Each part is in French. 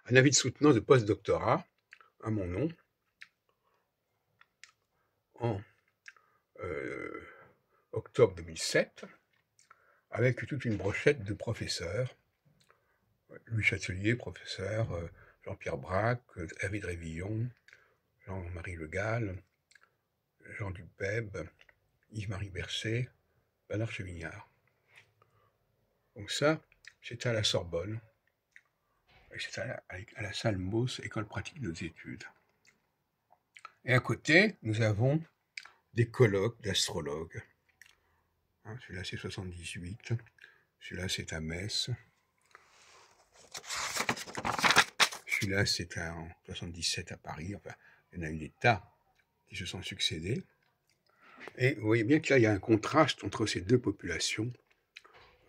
un avis de soutenance de post-doctorat à mon nom en octobre 2007, avec toute une brochette de professeurs. Louis Châtelier, professeur, Jean-Pierre Braque, Hervé de Révillon, Jean-Marie Le Gall, Jean Dupeb, Yves-Marie Bercé, Bernard Chevignard. Donc ça, c'était à la Sorbonne, et c'était à la salle Mauss, École pratique de hautes études. Et à côté, nous avons des colloques d'astrologues. Celui-là, c'est 78. Celui-là, c'est à Metz. Celui-là, c'est en 77 à Paris. Enfin, il y en a eu des tas qui se sont succédés. Et vous voyez bien que là, il y a un contraste entre ces deux populations.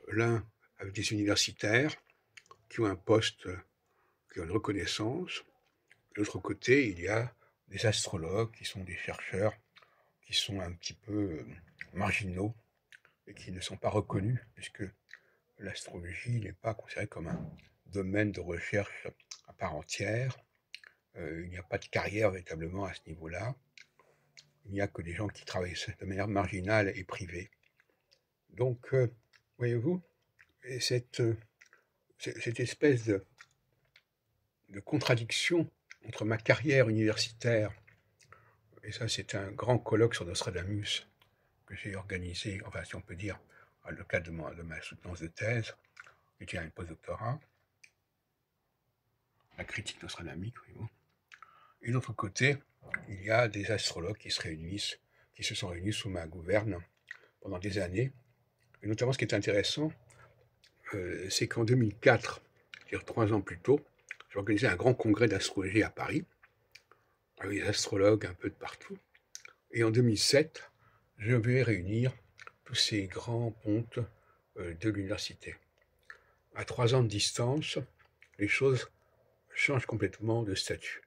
L'un avec des universitaires qui ont un poste, qui ont une reconnaissance. De l'autre côté, il y a des astrologues qui sont des chercheurs qui sont un petit peu marginaux et qui ne sont pas reconnus, puisque l'astrologie n'est pas considérée comme un domaine de recherche à part entière. Il n'y a pas de carrière véritablement à ce niveau-là. Il n'y a que des gens qui travaillent de manière marginale et privée. Donc, voyez-vous, cette espèce de contradiction entre ma carrière universitaire, et ça c'est un grand colloque sur Nostradamus que j'ai organisé, enfin si on peut dire, dans le cadre de ma soutenance de thèse, qui était un postdoctorat, la critique nostradamique, voyez-vous. Et de l'autre côté, il y a des astrologues qui se sont réunis sous ma gouverne pendant des années. Et notamment, ce qui est intéressant, c'est qu'en 2004, c'est-à-dire 3 ans plus tôt, j'ai organisé un grand congrès d'astrologie à Paris, avec des astrologues un peu de partout. Et en 2007, je vais réunir tous ces grands pontes de l'université. À 3 ans de distance, les choses changent complètement de statut.